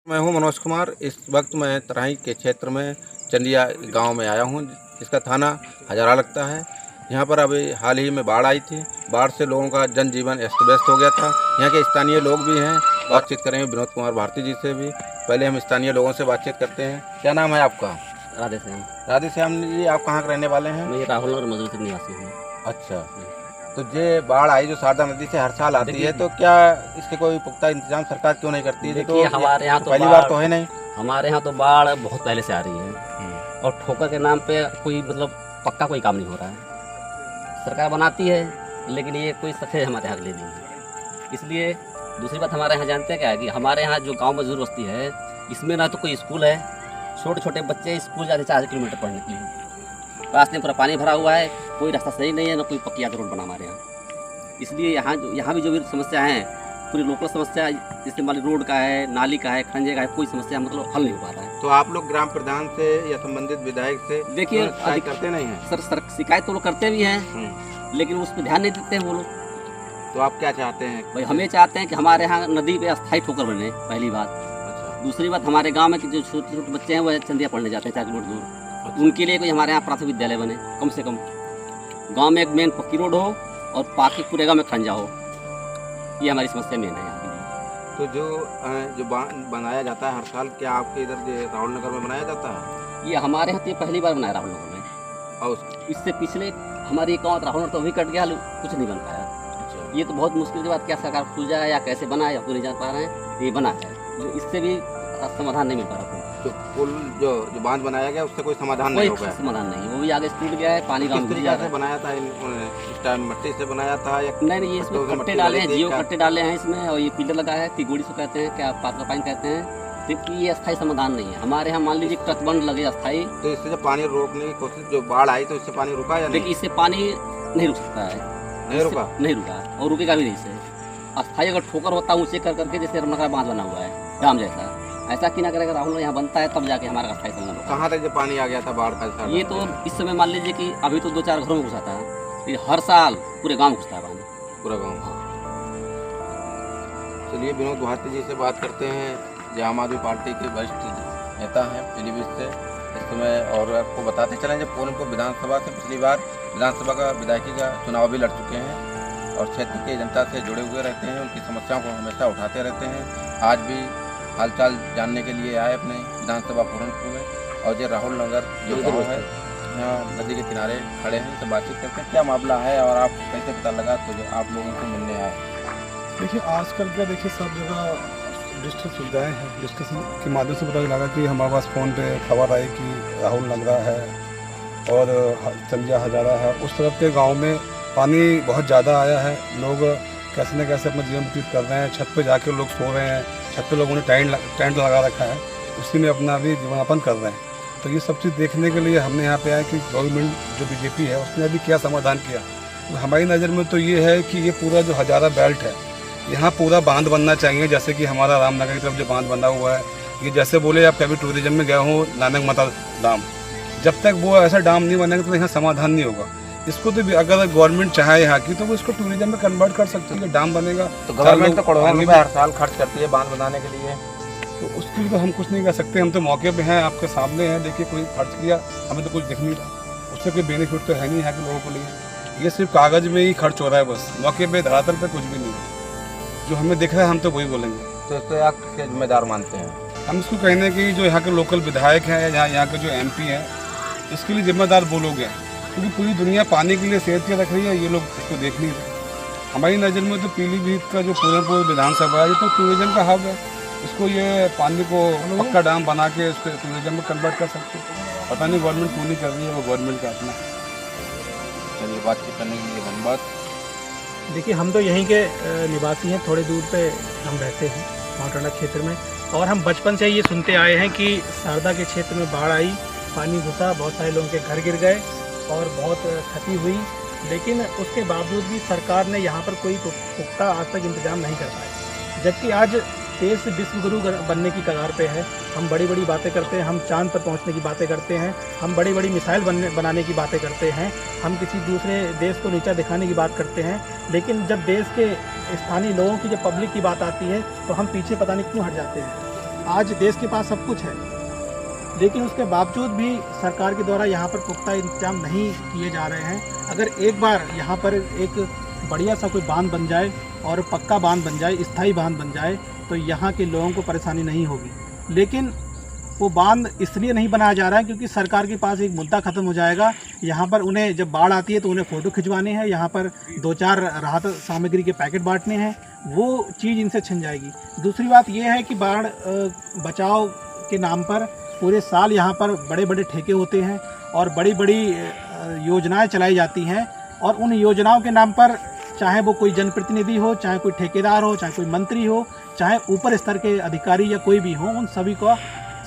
मैं हूं मनोज कुमार। इस वक्त मैं तराई के क्षेत्र में चंदिया गांव में आया हूं, जिसका थाना हजारा लगता है। यहां पर अभी हाल ही में बाढ़ आई थी। बाढ़ से लोगों का जनजीवन अस्त व्यस्त हो गया था। यहां के स्थानीय लोग भी हैं, बातचीत करेंगे विनोद कुमार भारती जी से भी। पहले हम स्थानीय लोगों से बातचीत करते हैं। क्या नाम है आपका? राधे श्याम। राधे श्याम जी, आप कहाँ के रहने वाले हैं? मैं राहुल नगर मजदूर निवासी हूँ। अच्छा, तो ये बाढ़ आई जो शारदा नदी से हर साल आती है, तो क्या इसके कोई पुख्ता इंतजाम सरकार क्यों नहीं करती है? देखिए, हमारे यहाँ तो पहली बार तो है नहीं। हमारे यहाँ तो बाढ़ बहुत पहले से आ रही है और ठोकर के नाम पे कोई पक्का कोई काम नहीं हो रहा है। सरकार बनाती है लेकिन ये कोई सक्सेस हमारे यहाँ के लिए नहीं है। इसलिए दूसरी बात, हमारे यहाँ जानते हैं क्या है कि हमारे यहाँ जो गाँव मजदूर बस्ती है, इसमें ना तो कोई स्कूल है। छोटे छोटे बच्चे स्कूल जाते 4 किलोमीटर पढ़ने के लिए। रास्ते में पूरा पानी भरा हुआ है, कोई रास्ता सही नहीं है, ना कोई पक्की रोड बना हमारे यहाँ। इसलिए यहाँ भी जो भी समस्या है, पूरी लोकल समस्या, जैसे मान ली रोड का है, नाली का है, खंजे का है, कोई समस्या हल नहीं हो पा रहा है। तो आप लोग ग्राम प्रधान से या संबंधित विधायक से देखिए शिकायत करते नहीं हैं? सर शिकायत तो लोग करते भी हैं, लेकिन उस पर ध्यान नहीं देते हैं वो लोग। तो आप क्या चाहते हैं? भाई, हमें चाहते हैं कि हमारे यहाँ नदी पे अस्थायी ठोकर बने, पहली बात। अच्छा। दूसरी बात, हमारे गाँव में जो छोटे छोटे बच्चे हैं वो चंदिया पढ़ने जाते हैं 4 किलोमीटर दूर। उनके लिए कोई हमारे यहाँ प्राथमिक विद्यालय बने, कम से कम गांव में एक मेन पक्की रोड हो और बाकी पूरे गांव में खंजा हो। ये हमारी समस्या मेन है यहाँ की। तो जो बांध बनाया जाता है हर साल, क्या आपके इधर राहुल नगर में बनाया जाता है? ये हमारे यहाँ तो ये पहली बार बनाया राहुल नगर में। और इससे पिछले हमारी गाँव राहुल नगर तो अभी कट गया, कुछ नहीं बन पाया। अच्छा। ये तो बहुत मुश्किल की बात, क्या सरकार खुल जाए या कैसे बना या नहीं जान पा रहे हैं। ये बना है जो इससे भी समाधान नहीं मिल पा रहा। तो पुल जो बांध बनाया गया उससे कोई समाधान नहीं हो गया? समाधान नहीं, वो भी आगे टूट गया है, पानी गाँव में से बनाया था इस टाइम मट्टी से बनाया था या नहीं? ये इसमें कट्टे डाले हैं, जियो कट्टे डाले हैं इसमें, और ये पिलर लगा है, तिगोड़ी से कहते हैं, क्या पात का पानी कहते हैं। जबकि ये अस्थायी समाधान नहीं है हमारे यहाँ। मान लीजिए तटबंध लगे अस्थायी, तो इससे जब पानी रोकने की कोशिश, जो बाढ़ आई तो इससे पानी रुका या नहीं? देखिए, इससे पानी नहीं रुक सकता है। नहीं रुका? नहीं रुका और रुकेगा भी नहीं। इससे अस्थायी अगर ठोकर होता है ऊंचे कर करके, जैसे रमनगर बांध बना हुआ है डाम जैसा, ऐसा कि ना करेगा राहुल यहाँ बनता है तब जाके हमारा अस्थायी संगम होगा। कहाँ तक जब पानी आ गया था बाढ़ का? ये तो इस समय मान लीजिए कि अभी तो 2-4 घरों में घुसा था, ये हर साल पूरे गाँव में घुसता है पानी, पूरा गाँव। हाँ। चलिए विनोद भारती जी से बात करते हैं, जो आम आदमी पार्टी के वरिष्ठ नेता हैं पीलीभीत से इस समय। और आपको बताते चलें, जब पूर्णपुर विधानसभा से पिछली बार विधानसभा का विधायकी का चुनाव भी लड़ चुके हैं और क्षेत्र की जनता से जुड़े हुए रहते हैं, उनकी समस्याओं को हमेशा उठाते रहते हैं। आज भी हालचाल जानने के लिए आए अपने विधानसभा पूर्णपुर में। और जो राहुल नगर जो गाँव है, यहाँ नदी के किनारे खड़े हैं, तो बातचीत करते हैं क्या मामला है और आप कैसे पता लगा तो जो आप लोगों को मिलने आए? देखिए, आजकल क्या, देखिए सब जगह डिजिटल सुविधाएं हैं। डिजिटल के माध्यम से पता लगा कि हमारे पास फ़ोन पे खबर आई कि राहुल नगरा है और चंदिया हजारा है, उस तरफ के गांव में पानी बहुत ज़्यादा आया है। लोग कैसे न कैसे अपना जीवन व्यतीत कर रहे हैं। छत पे जाके लोग सो रहे हैं, छत पे लोगों ने टेंट लगा रखा है, उसी में अपना भी जीवन यापन कर रहे हैं। तो ये सब चीज़ देखने के लिए हमने यहाँ पे आए कि गवर्नमेंट जो बीजेपी है उसने अभी क्या समाधान किया। तो हमारी नज़र में तो ये है कि ये पूरा जो हजारा बेल्ट है, यहाँ पूरा बांध बनना चाहिए। जैसे कि हमारा रामनगर की तरफ जो बांध बना हुआ है, ये जैसे बोले आप कभी टूरिज्म में गए हो नानक माता डाम, जब तक वो ऐसा डाम नहीं बनेगा तो यहाँ समाधान नहीं होगा। इसको तो अगर गवर्नमेंट चाहे यहाँ की तो वो इसको टूरिज्म में कन्वर्ट कर सकती है। डाम बनेगा तो गवर्नमेंट तो करोड़ों रुपए हर साल खर्च करती है बांध बनाने के लिए, तो उसके लिए तो हम कुछ नहीं कर सकते। हम तो मौके पे हैं, आपके सामने हैं। देखिए, कोई खर्च किया, हमें तो कुछ दिख नहीं रहा, उससे कोई बेनिफिट तो है नहीं यहाँ के लोगों के लिए। ये सिर्फ कागज़ में ही खर्च हो रहा है, बस मौके पे धरातल पे कुछ भी नहीं है। जो हमें दिख रहा है हम तो वही बोलेंगे। तो इसको आप किसके जिम्मेदार मानते हैं? हम इसको कहने की जो यहाँ के लोकल विधायक हैं या यहाँ के जो MP हैं, इसके लिए जिम्मेदार वो लोग हैं, क्योंकि पूरी दुनिया पानी के लिए सेहत के रख रही है, ये लोग इसको देख नहीं रहे। हमारी नज़र में तो पीलीभीत का जो पूर्णपुर विधानसभा है, ये तो टूरिज्म का हब है। इसको ये पानी को पक्का डाम बना के इसको टूरिज्म में कन्वर्ट कर सकते हैं। पता नहीं गवर्नमेंट क्यों नहीं कर रही है, वो गवर्नमेंट का अपना। चलिए, बातचीत करने के लिए धन्यवाद। देखिए, हम तो यहीं के निवासी हैं, थोड़े दूर पे हम रहते हैं माउंटाना क्षेत्र में, और हम बचपन से ये सुनते आए हैं कि शारदा के क्षेत्र में बाढ़ आई, पानी घुसा, बहुत सारे लोगों के घर गिर गए और बहुत क्षति हुई। लेकिन उसके बावजूद भी सरकार ने यहाँ पर कोई पुख्ता आज तक इंतजाम नहीं कर पाया, जबकि आज देश विश्व गुरु बनने की कगार पे है। हम बड़ी बड़ी बातें करते हैं, हम चांद पर पहुंचने की बातें करते हैं, हम बड़ी बड़ी मिसाइल बनाने की बातें करते हैं, हम किसी दूसरे देश को नीचा दिखाने की बात करते हैं। लेकिन जब देश के स्थानीय लोगों की, जब पब्लिक की बात आती है तो हम पीछे पता नहीं क्यों हट जाते हैं। आज देश के पास सब कुछ है, लेकिन उसके बावजूद भी सरकार के द्वारा यहाँ पर पुख्ता इंतजाम नहीं किए जा रहे हैं। अगर एक बार यहाँ पर एक बढ़िया सा कोई बांध बन जाए और पक्का बांध बन जाए, स्थायी बांध बन जाए, तो यहाँ के लोगों को परेशानी नहीं होगी। लेकिन वो बांध इसलिए नहीं बनाया जा रहा है क्योंकि सरकार के पास एक मुद्दा ख़त्म हो जाएगा। यहाँ पर उन्हें जब बाढ़ आती है तो उन्हें फ़ोटो खिंचवाने हैं, यहाँ पर 2-4 राहत सामग्री के पैकेट बांटने हैं, वो चीज़ इनसे छिन जाएगी। दूसरी बात ये है कि बाढ़ बचाव के नाम पर पूरे साल यहाँ पर बड़े बड़े ठेके होते हैं और बड़ी बड़ी योजनाएं चलाई जाती हैं, और उन योजनाओं के नाम पर चाहे वो कोई जनप्रतिनिधि हो, चाहे कोई ठेकेदार हो, चाहे कोई मंत्री हो, चाहे ऊपर स्तर के अधिकारी या कोई भी हो, उन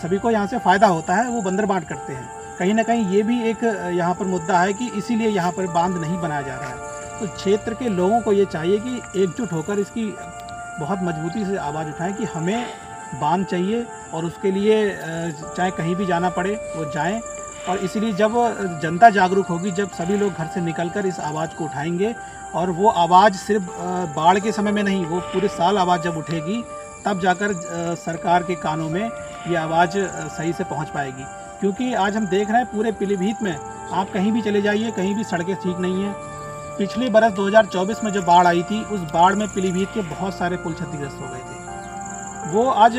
सभी को यहाँ से फ़ायदा होता है, वो बंदर बांट करते हैं। कहीं ना कहीं ये भी एक यहाँ पर मुद्दा है कि इसीलिए यहाँ पर बांध नहीं बनाया जा रहा है। तो क्षेत्र के लोगों को ये चाहिए कि एकजुट होकर इसकी बहुत मजबूती से आवाज़ उठाएं कि हमें बांध चाहिए, और उसके लिए चाहे कहीं भी जाना पड़े वो जाएं। और इसीलिए जब जनता जागरूक होगी, जब सभी लोग घर से निकलकर इस आवाज़ को उठाएंगे, और वो आवाज़ सिर्फ बाढ़ के समय में नहीं, वो पूरे साल आवाज़ जब उठेगी, तब जाकर सरकार के कानों में ये आवाज़ सही से पहुंच पाएगी। क्योंकि आज हम देख रहे हैं पूरे पीलीभीत में, आप कहीं भी चले जाइए, कहीं भी सड़कें ठीक नहीं हैं। पिछले बरस 2024 में जो बाढ़ आई थी, उस बाढ़ में पीलीभीत के बहुत सारे पुल क्षतिग्रस्त हो गए थे। वो आज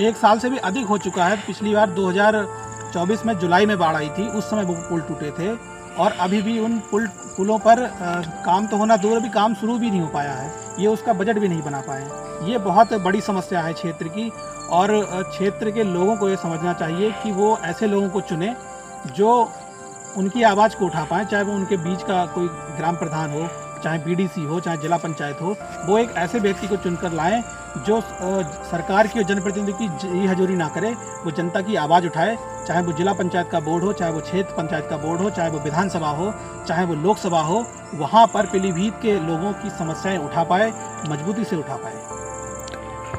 1 साल से भी अधिक हो चुका है। पिछली बार 2024 में जुलाई में बाढ़ आई थी, उस समय वो पुल टूटे थे, और अभी भी उन पुलों पर काम तो होना दूर, अभी काम शुरू भी नहीं हो पाया है। ये उसका बजट भी नहीं बना पाए। ये बहुत बड़ी समस्या है क्षेत्र की, और क्षेत्र के लोगों को ये समझना चाहिए कि वो ऐसे लोगों को चुने जो उनकी आवाज़ को उठा पाएँ, चाहे वो उनके बीच का कोई ग्राम प्रधान हो, चाहे बीडीसी हो, चाहे जिला पंचायत हो। वो एक ऐसे व्यक्ति को चुनकर लाएं जो सरकार की और जनप्रतिनिधि की जी हजूरी ना करे, वो जनता की आवाज़ उठाए, चाहे वो जिला पंचायत का बोर्ड हो, चाहे वो क्षेत्र पंचायत का बोर्ड हो, चाहे वो विधानसभा हो, चाहे वो लोकसभा हो, वहाँ पर पीलीभीत के लोगों की समस्याएं उठा पाए, मजबूती से उठा पाए।